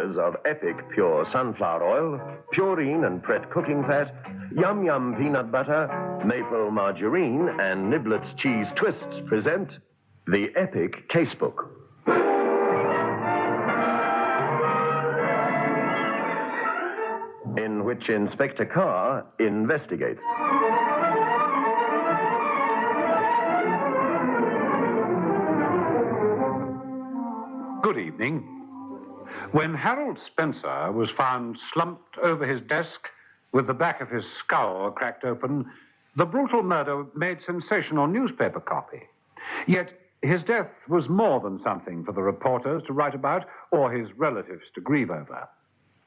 layers of epic pure sunflower oil, purine and Pret cooking fat, Yum Yum peanut butter, maple margarine, and Niblets cheese twists present the epic Casebook. In which Inspector Carr investigates. Good evening. When Harold Spencer was found slumped over his desk with the back of his skull cracked open, the brutal murder made sensational newspaper copy. Yet his death was more than something for the reporters to write about or his relatives to grieve over.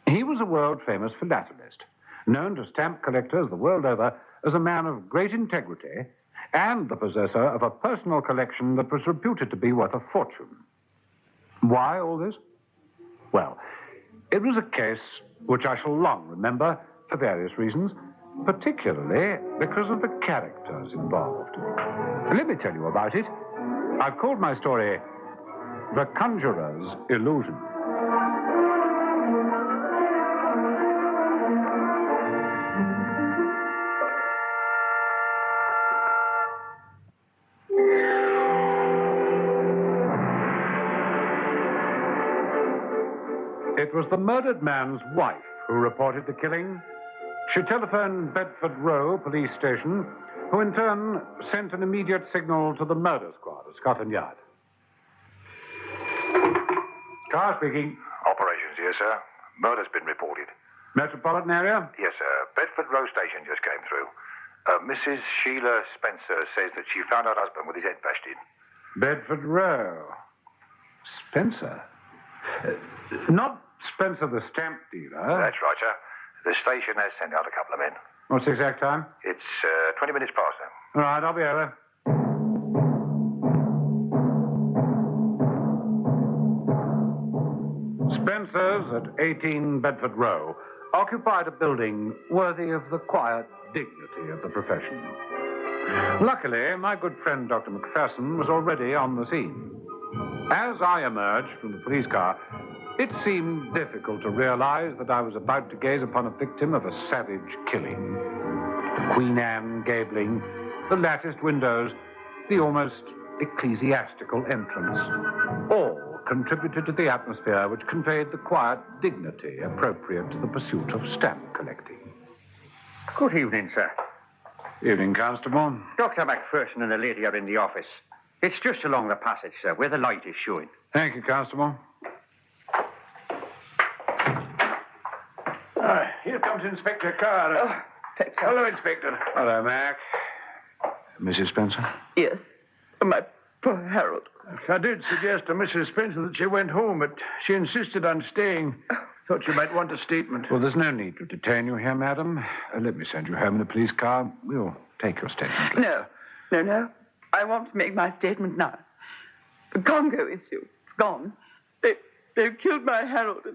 He was a world-famous philatelist, known to stamp collectors the world over as a man of great integrity and the possessor of a personal collection that was reputed to be worth a fortune. Why all this? Well, it was a case which I shall long remember for various reasons, particularly because of the characters involved. Let me tell you about it. I've called my story The Conjurer's Illusion. It was the murdered man's wife who reported the killing. She telephoned Bedford Row police station, who in turn sent an immediate signal to the murder squad at Scotland Yard. Carr speaking. Operations here, sir. Murder's been reported. Metropolitan area? Yes, sir. Bedford Row station just came through. Mrs. Sheila Spencer says that she found her husband with his head bashed in. Bedford Row. Spencer? Not Spencer the stamp dealer. That's right, sir. The station has sent out a couple of men. What's the exact time? It's 20 minutes past, sir. All right, I'll be over. Spencer's at 18 Bedford Row occupied a building worthy of the quiet dignity of the profession. Luckily, my good friend Dr. Macpherson was already on the scene. As I emerged from the police car, it seemed difficult to realize that I was about to gaze upon a victim of a savage killing. The Queen Anne gabling, the latticed windows, the almost ecclesiastical entrance, all contributed to the atmosphere which conveyed the quiet dignity appropriate to the pursuit of stamp collecting. Good evening, sir. Evening, Constable. Dr. Macpherson and a lady are in the office. It's just along the passage, sir, where the light is showing. Thank you, Constable. Here comes Inspector Carr. Hello, Inspector. Hello, Mac. Mrs. Spencer? Yes. My poor Harold. I did suggest to Mrs. Spencer that she went home, but she insisted on staying. Thought you might want a statement. Well, there's no need to detain you here, madam. Let me send you home in a police car. We'll take your statement later. No. I want to make my statement now. The Congo issue, it's gone. They've killed my Harold,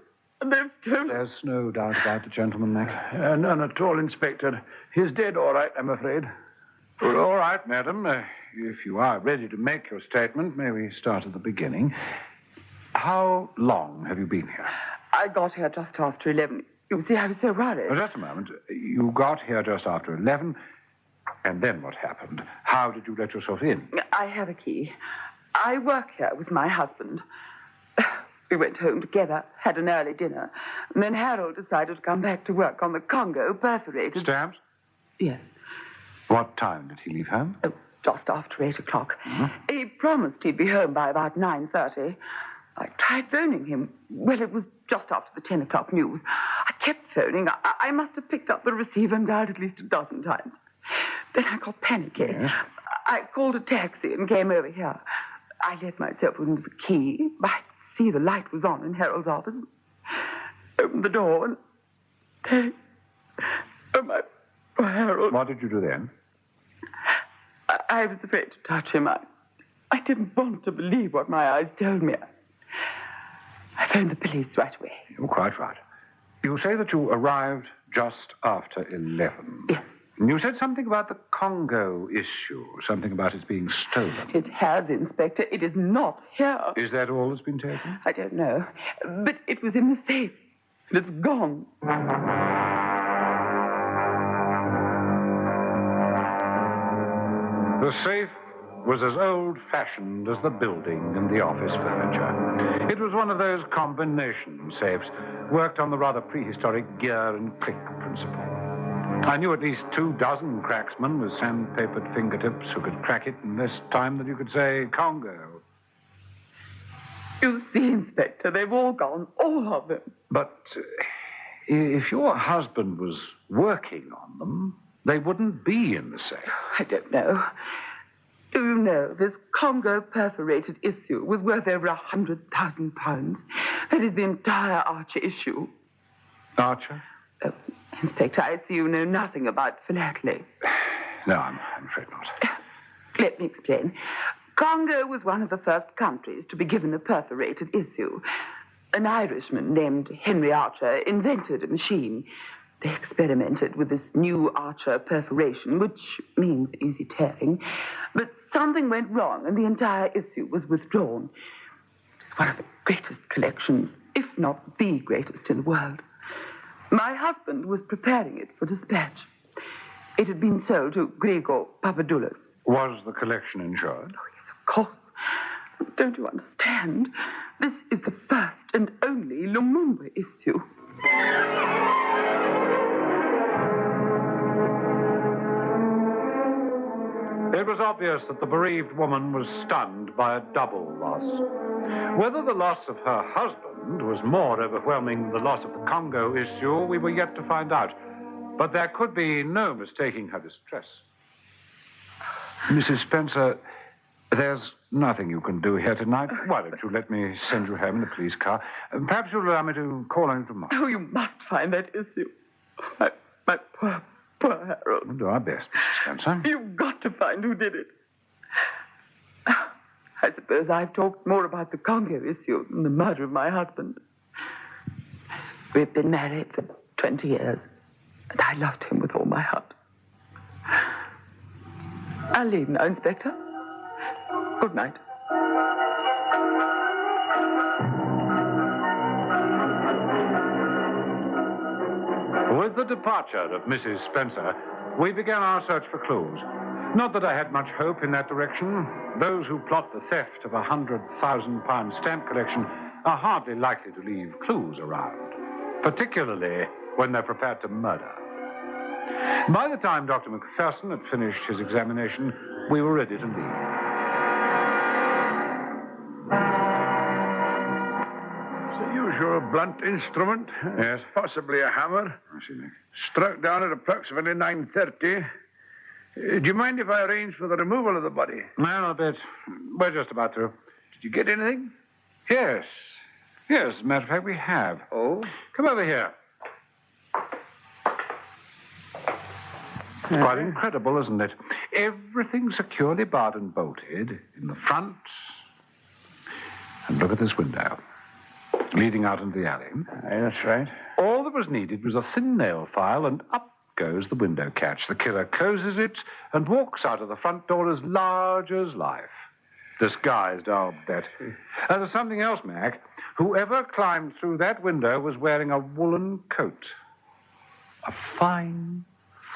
and they've stolen... There's no doubt about the gentleman, Mac. None at all, Inspector. He's dead, all right, I'm afraid. Well, all right, madam. If you are ready to make your statement, may we start at the beginning. How long have you been here? I got here just after 11. You see, I was so worried. Well, just a moment. You got here just after 11, and then what happened? How did you let yourself in? I have a key. I work here with my husband. We went home together, had an early dinner, and then Harold decided to come back to work on the Congo perforated... Stamps? Yes. What time did he leave home? Oh, just after 8 o'clock. Mm-hmm. He promised he'd be home by about 9:30. I tried phoning him. Well, it was just after the 10 o'clock news. I kept phoning. I must have picked up the receiver and dialed at least a dozen times. Then I got panicky. Yes. I called a taxi and came over here. I let myself in with the key. I could see the light was on in Harold's office. Opened the door and... Oh, my poor Harold. What did you do then? I was afraid to touch him. I didn't want to believe what my eyes told me. I phoned the police right away. You're quite right. You say that you arrived just after 11. Yes. You said something about the Congo issue, something about it being stolen. It has, Inspector. It is not here. Is that all that's been taken? I don't know. But it was in the safe. And it's gone. The safe was as old-fashioned as the building and the office furniture. It was one of those combination safes, worked on the rather prehistoric gear and click principle. I knew at least 24 cracksmen with sandpapered fingertips who could crack it in less time than you could say Congo. You see, Inspector, they've all gone, all of them. But if your husband was working on them, they wouldn't be in the safe. I don't know. Do you know, this Congo perforated issue was worth over £100,000. That is the entire Archer issue. Archer? Inspector, I see you know nothing about philately. No, I'm afraid not. Let me explain. Congo was one of the first countries to be given a perforated issue. An Irishman named Henry Archer invented a machine. They experimented with this new Archer perforation, which means easy tearing. But something went wrong, and the entire issue was withdrawn. It's one of the greatest collections, if not the greatest in the world. My husband was preparing it for dispatch. It had been sold to Grigor Papadoulos. Was the collection insured? Oh, yes, of course. Don't you understand? This is the first and only Lumumba issue. It was obvious that the bereaved woman was stunned by a double loss. Whether the loss of her husband was more overwhelming than the loss of the Congo issue, we were yet to find out. But there could be no mistaking her distress. Mrs. Spencer, there's nothing you can do here tonight. Why don't you let me send you home in the police car? Perhaps you'll allow me to call on you tomorrow. Oh, you must find that issue. My poor Harold. We'll do our best, Mrs. Spencer. You've got to find who did it. I suppose I've talked more about the Congo issue than the murder of my husband. We've been married for 20 years, and I loved him with all my heart. I'll leave now, Inspector. Good night. With the departure of Mrs. Spencer, we began our search for clues. Not that I had much hope in that direction. Those who plot the theft of a £100,000 stamp collection are hardly likely to leave clues around, particularly when they're prepared to murder. By the time Dr. Macpherson had finished his examination, we were ready to leave. Usual blunt instrument. Yes. Possibly a hammer. I see, Nick. Struck down at approximately 9:30. Do you mind if I arrange for the removal of the body? No, a bit. We're just about through. Did you get anything? Yes. Yes, as a matter of fact, we have. Oh? Come over here. Quite incredible, isn't it? Everything securely barred and bolted in the front. And look at this window, leading out into the alley. Aye, that's right. All that was needed was a thin nail file, and up goes the window catch. The killer closes it and walks out of the front door as large as life. Disguised, I'll bet. There's something else, Mac. Whoever climbed through that window was wearing a woolen coat. A fine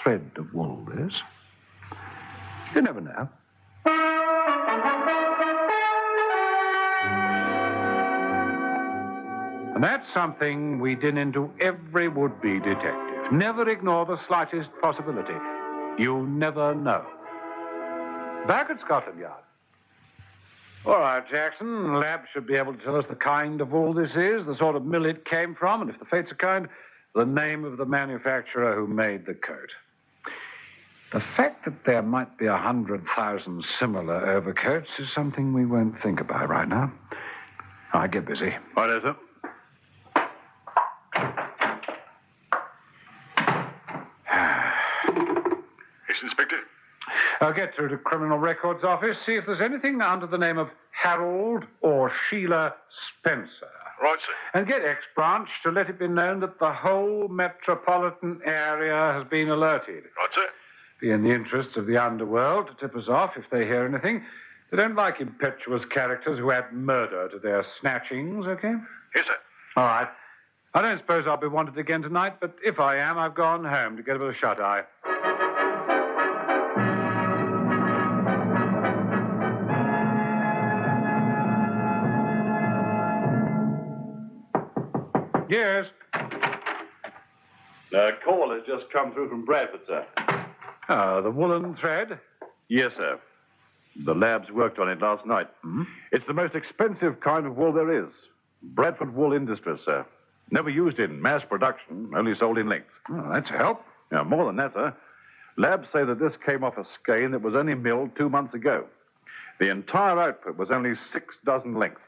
thread of wool, this. You never know. And that's something we din into every would-be detective. Never ignore the slightest possibility. You never know. Back at Scotland Yard. All right, Jackson. The lab should be able to tell us the kind of wool this is, the sort of mill it came from, and if the fates are kind, the name of the manufacturer who made the coat. The fact that there might be 100,000 similar overcoats is something we won't think about right now. All right, get busy. What is it? Yes, Inspector. I'll get through to Criminal Records Office, see if there's anything under the name of Harold or Sheila Spencer. Right, sir. And get X-Branch to let it be known that the whole metropolitan area has been alerted. Right, sir. Be in the interests of the underworld to tip us off if they hear anything. They don't like impetuous characters who add murder to their snatchings, okay? Yes, sir. All right. I don't suppose I'll be wanted again tonight, but if I am, I've gone home to get a bit of shut-eye. Yes. A call has just come through from Bradford, sir. The woolen thread? Yes, sir. The labs worked on it last night. It's the most expensive kind of wool there is. Bradford Wool Industries, sir. Never used in mass production, only sold in lengths. Oh, that's a help. Now, more than that, sir. Labs say that this came off a skein that was only milled 2 months ago. The entire output was only 6 dozen lengths.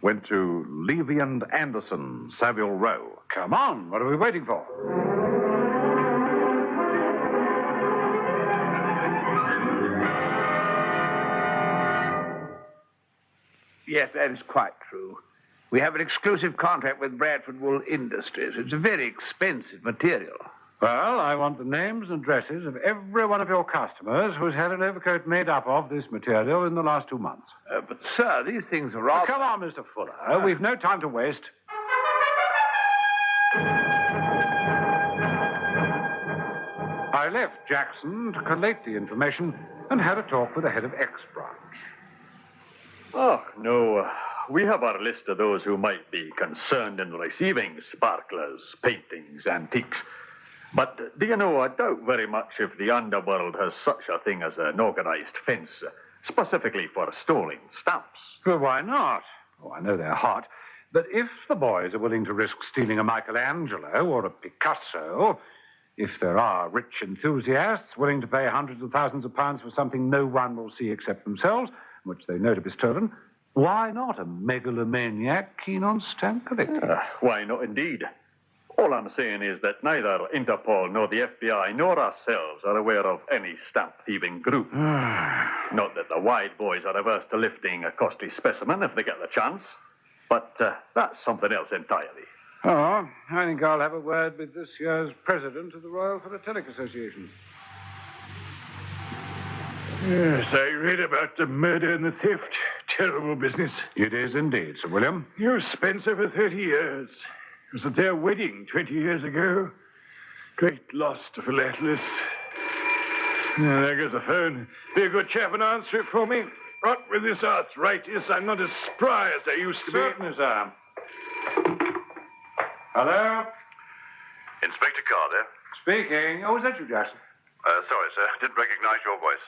Went to Levy and Anderson, Savile Row. Come on, what are we waiting for? Yes, that is quite true. We have an exclusive contract with Bradford Wool Industries. It's a very expensive material. Well, I want the names and addresses of every one of your customers who's had an overcoat made up of this material in the last 2 months. But, sir, these things are all... Come on, Mr. Fuller. We've no time to waste. I left Jackson to collate the information and had a talk with the head of X branch. Oh, no. We have our list of those who might be concerned in receiving sparklers, paintings, antiques. But do you know, I doubt very much if the underworld has such a thing as an organized fence, specifically for storing stamps. Well, why not? Oh, I know they're hot. But if the boys are willing to risk stealing a Michelangelo or a Picasso, if there are rich enthusiasts willing to pay hundreds of thousands of pounds for something no one will see except themselves, which they know to be stolen, why not a megalomaniac keen on stamp collecting? Why not, indeed? All I'm saying is that neither Interpol nor the FBI nor ourselves are aware of any stamp-thieving group. Not that the Wide boys are averse to lifting a costly specimen if they get the chance. But that's something else entirely. Oh, I think I'll have a word with this year's president of the Royal Philatelic Association. Yes, I read about the murder and the theft. Terrible business. It is indeed, Sir William. Knew Spencer for 30 years. It was at their wedding 20 years ago. Great loss to philatelists. Now, there goes the phone. Be a good chap and answer it for me. What with this arthritis, I'm not as spry as I used to be. Certainly, sir. Hello? Inspector Carr there. Speaking. Oh, is that you, Jackson? Sorry, sir. Didn't recognize your voice.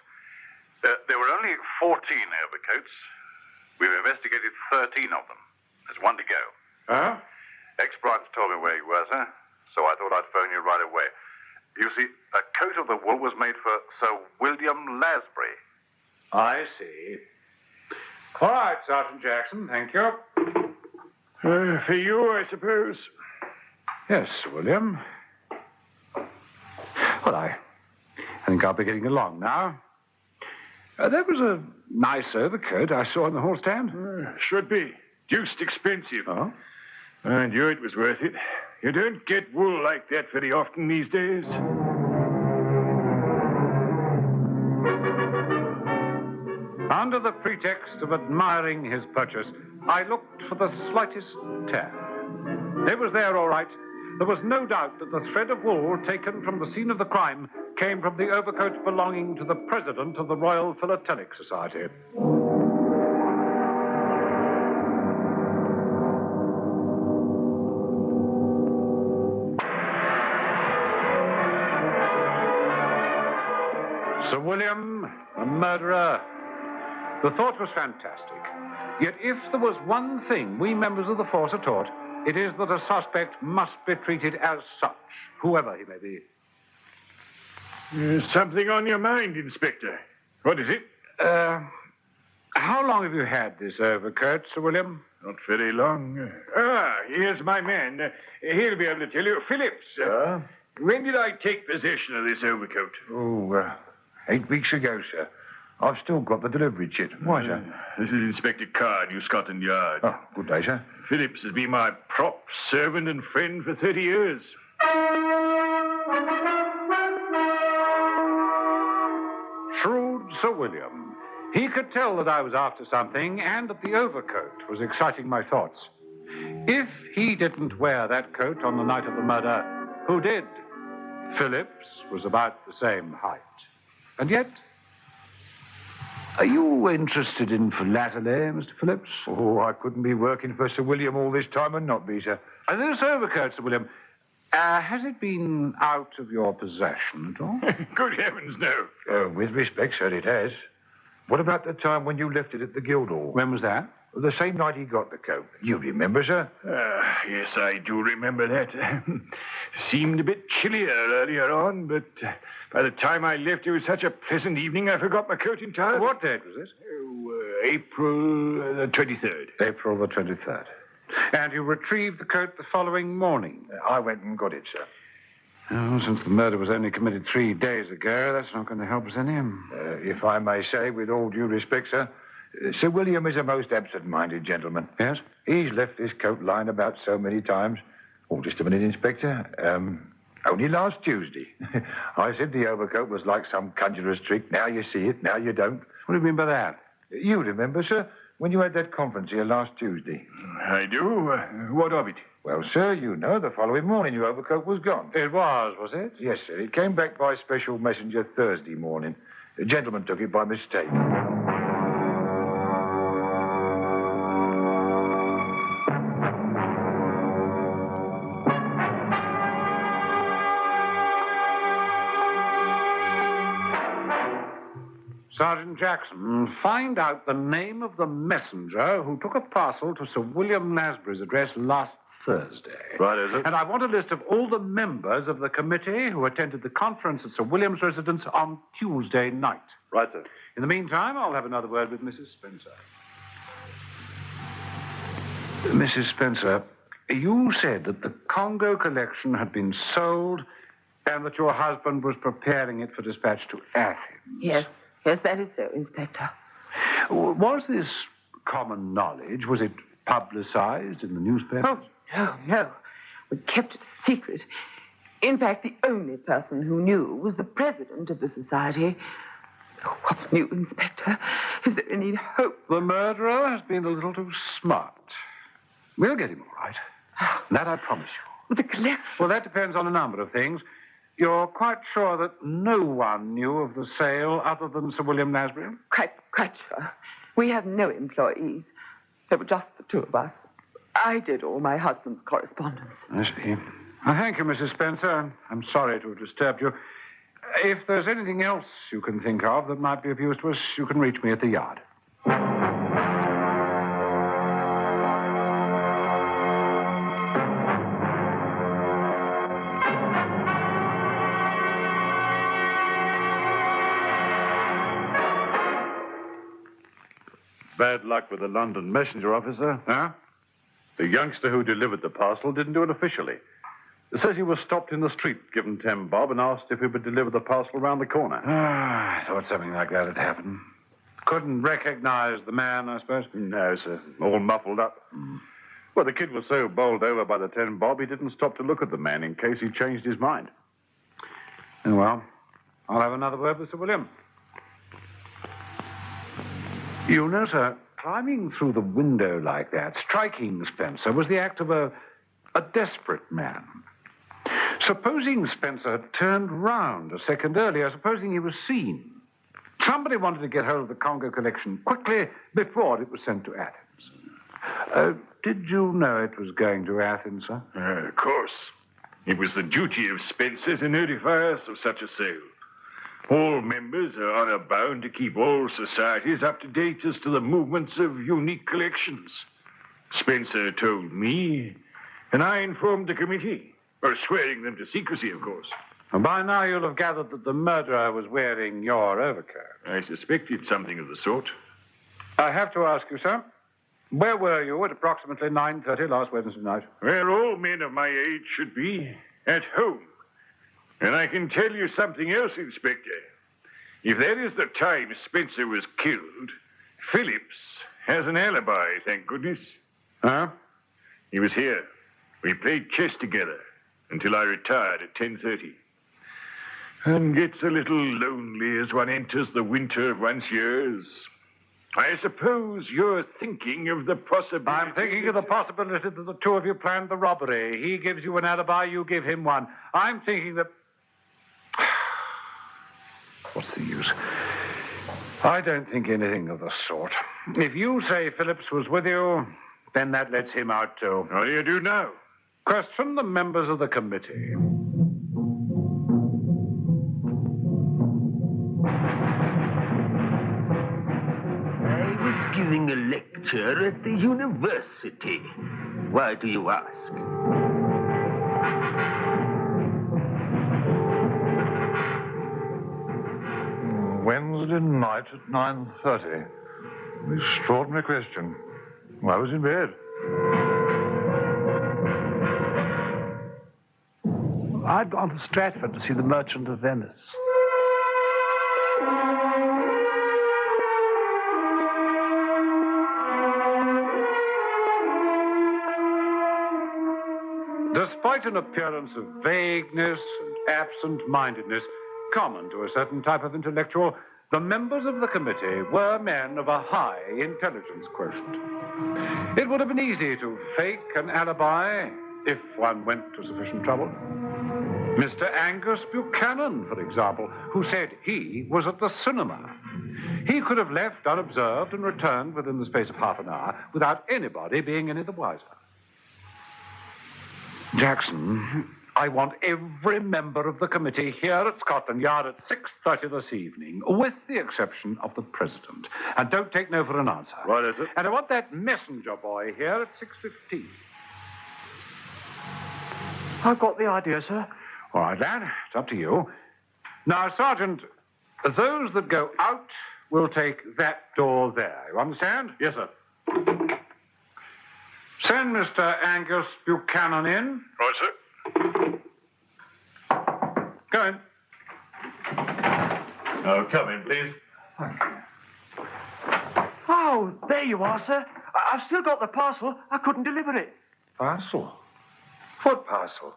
There were only 14 overcoats. We've investigated 13 of them. There's one to go. Huh? Ex-branch told me where you were, sir, so I thought I'd phone you right away. You see, a coat of the wool was made for Sir William Lasbury. I see. All right, Sergeant Jackson, thank you. For you, I suppose. Yes, Sir William. Well, I think I'll be getting along now. There was a nice overcoat I saw in the hall stand. Should be. Deuced expensive. Oh? I knew it was worth it. You don't get wool like that very often these days. Under the pretext of admiring his purchase, I looked for the slightest tear. It was there, all right. There was no doubt that the thread of wool taken from the scene of the crime came from the overcoat belonging to the president of the Royal Philatelic Society. Sir William, a murderer. The thought was fantastic. Yet if there was one thing we members of the force are taught, it is that a suspect must be treated as such, whoever he may be. There's something on your mind, Inspector. What is it? How long have you had this overcoat, Sir William? Not very long. Here's my man. He'll be able to tell you. Phillips. When did I take possession of this overcoat? Oh, 8 weeks ago, sir. I've still got the delivery chit. Why, sir? This is Inspector Carr, New Scotland Yard. Oh, good day, sir. Phillips has been my prop, servant, and friend for 30 years. Sir William. He could tell that I was after something and that the overcoat was exciting my thoughts. If he didn't wear that coat on the night of the murder, who did? Phillips was about the same height. And yet... Are you interested in philately, Mr. Phillips? Oh, I couldn't be working for Sir William all this time and not be, sir. This overcoat, Sir William, has it been out of your possession at all? Good heavens, no. With respect, sir, it has. What about the time when you left it at the Guildhall? When was that? The same night he got the coat. You remember, sir? Yes, I do remember that. Seemed a bit chillier earlier on, but by the time I left, it was such a pleasant evening, I forgot my coat entirely. What date was this? April the 23rd. April the 23rd. And you retrieved the coat the following morning? I went and got it, sir. Oh, since the murder was only committed 3 days ago, that's not going to help us any. If I may say, with all due respect, sir, Sir William is a most absent-minded gentleman. Yes? He's left his coat lying about so many times. Oh, just a minute, Inspector. Only last Tuesday. I said the overcoat was like some conjurer's trick. Now you see it, now you don't. What do you mean by that? You remember, sir, when you had that conference here last Tuesday? I do. What of it? Well, sir, you know, the following morning your overcoat was gone. It was it? Yes, sir. It came back by special messenger Thursday morning. A gentleman took it by mistake. Sergeant Jackson, find out the name of the messenger who took a parcel to Sir William Nasbury's address last Thursday. Right, is it? And I want a list of all the members of the committee who attended the conference at Sir William's residence on Tuesday night. Right, sir. In the meantime, I'll have another word with Mrs. Spencer. Mrs. Spencer, you said that the Congo collection had been sold and that your husband was preparing it for dispatch to Athens. Yes, that is so, Inspector. Was this common knowledge? Was it publicized in the newspapers? Oh, no. We kept it a secret. In fact, the only person who knew was the president of the society. Oh, what's new, Inspector? Is there any hope? The murderer has been a little too smart. We'll get him all right. That I promise you. The collection? Well, that depends on a number of things. You're quite sure that no one knew of the sale other than Sir William Nasbury? Quite sure. We have no employees. There were just the two of us. I did all my husband's correspondence. I see. Well, thank you, Mrs. Spencer. I'm sorry to have disturbed you. If there's anything else you can think of that might be of use to us, you can reach me at the yard. Bad luck with the London messenger officer. Huh? The youngster who delivered the parcel didn't do it officially. It says he was stopped in the street, given 10 bob, and asked if he would deliver the parcel around the corner. I thought something like that had happened. Couldn't recognize the man, I suppose? No, sir. All muffled up. Well, the kid was so bowled over by the 10 bob, he didn't stop to look at the man in case he changed his mind. Oh, well, I'll have another word with Sir William. You know, sir, climbing through the window like that, striking Spencer, was the act of a desperate man. Supposing Spencer had turned round a second earlier, supposing he was seen. Somebody wanted to get hold of the Congo collection quickly before it was sent to Athens. Did you know it was going to Athens, sir? Of course. It was the duty of Spencer to notify us of such a sale. All members are honor-bound to keep all societies up to date as to the movements of unique collections. Spencer told me, and I informed the committee, or swearing them to secrecy, of course. And by now you'll have gathered that the murderer was wearing your overcoat. I suspected something of the sort. I have to ask you, sir, where were you at approximately 9:30 last Wednesday night? Where all men of my age should be, at home. And I can tell you something else, Inspector. If that is the time Spencer was killed, Phillips has an alibi, thank goodness. Huh? He was here. We played chess together until I retired at 10:30. And gets a little lonely as one enters the winter of one's years. I suppose you're thinking of the possibility... I'm thinking of the possibility that the two of you planned the robbery. He gives you an alibi, you give him one. I'm thinking that... What's the use? I don't think anything of the sort. If you say Phillips was with you, then that lets him out too. What do you do now? Question the members of the committee. I was giving a lecture at the university. Why do you ask? Wednesday night at 9:30. Extraordinary question. I was in bed. I'd gone to Stratford to see The Merchant of Venice. Despite an appearance of vagueness and absent-mindedness common to a certain type of intellectual, the members of the committee were men of a high intelligence quotient. It would have been easy to fake an alibi if one went to sufficient trouble. Mr. Angus Buchanan, for example, who said he was at the cinema. He could have left unobserved and returned within the space of half an hour without anybody being any the wiser. Jackson, I want every member of the committee here at Scotland Yard at 6:30 this evening, with the exception of the president. And don't take no for an answer. What is it? And I want that messenger boy here at 6:15. I've got the idea, sir. All right, lad, it's up to you. Now, Sergeant, those that go out will take that door there. You understand? Yes, sir. Send Mr. Angus Buchanan in. Right, sir. Go in. Oh, come in, please. Oh, there you are, sir. I've still got the parcel. I couldn't deliver it. Parcel? What parcel?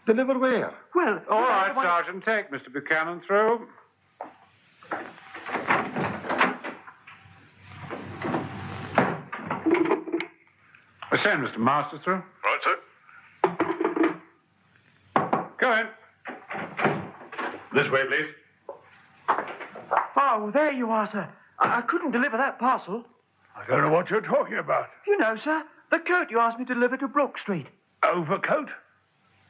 Delivered where? Well... All right, Sergeant, take Mr. Buchanan through. Send Mr. Masters through. Right, sir. Go in. This way, please. Oh, there you are, sir. I couldn't deliver that parcel. I don't know what you're talking about. You know, sir, the coat you asked me to deliver to Brook Street. Overcoat?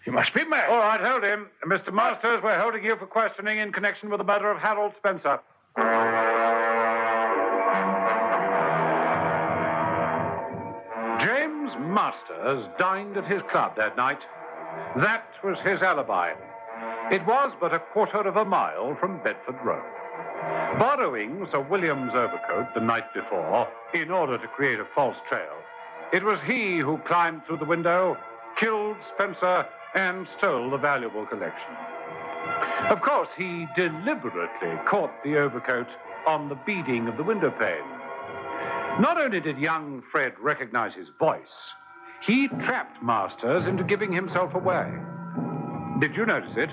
You must be mad. All right, hold him. Mr. Masters, we're holding you for questioning in connection with the murder of Harold Spencer. James Masters dined at his club that night. That was his alibi. It was but a quarter of a mile from Bedford Row. Borrowing Sir William's overcoat the night before in order to create a false trail, it was he who climbed through the window, killed Spencer, and stole the valuable collection. Of course, he deliberately caught the overcoat on the beading of the window pane. Not only did young Fred recognize his voice, he trapped Masters into giving himself away. Did you notice it?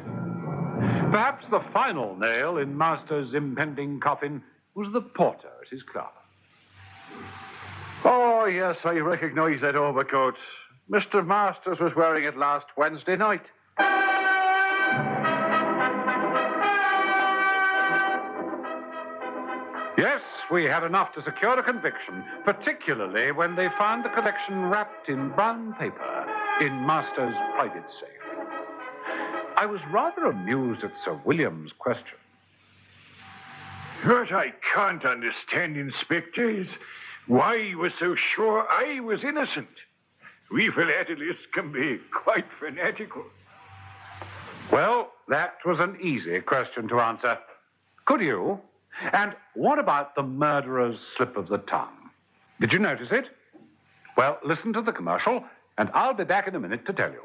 Perhaps the final nail in Masters' impending coffin was the porter at his club. Oh, yes, I recognize that overcoat. Mr. Masters was wearing it last Wednesday night. Yes, we had enough to secure a conviction, particularly when they found the collection wrapped in brown paper in Masters' private safe. I was rather amused at Sir William's question. What I can't understand, Inspector, is why you were so sure I was innocent. We philatelists can be quite fanatical. Well, that was an easy question to answer. Could you? And what about the murderer's slip of the tongue? Did you notice it? Well, listen to the commercial, and I'll be back in a minute to tell you.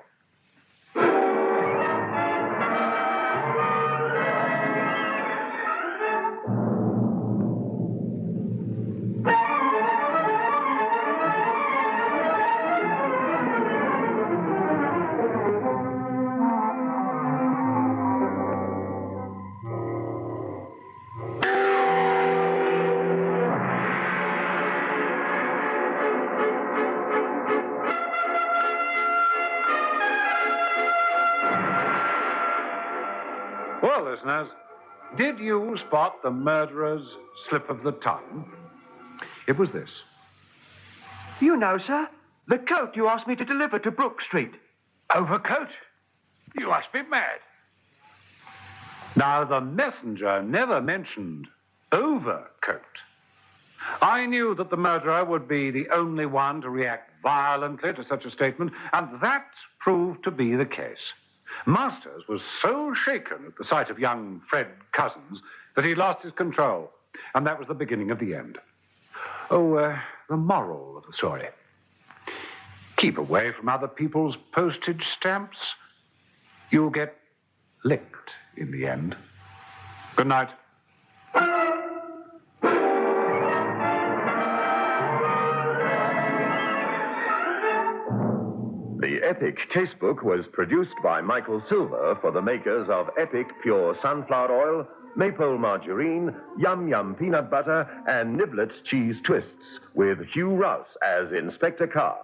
Well, listeners, did you spot the murderer's slip of the tongue? It was this. You know, sir, the coat you asked me to deliver to Brook Street. Overcoat? You must be mad. Now, the messenger never mentioned overcoat. I knew that the murderer would be the only one to react violently to such a statement, and that proved to be the case. Masters was so shaken at the sight of young Fred Cousins that he lost his control, and that was the beginning of the end. Oh, the moral of the story. Keep away from other people's postage stamps. You'll get licked in the end. Good night. The Epic Casebook was produced by Michael Silver for the makers of Epic Pure Sunflower Oil, Maple Margarine, Yum Yum Peanut Butter, and Niblets Cheese Twists, with Hugh Rouse as Inspector Carr.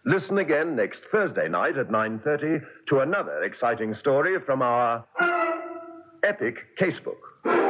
Listen again next Thursday night at 9:30 to another exciting story from our Epic Casebook.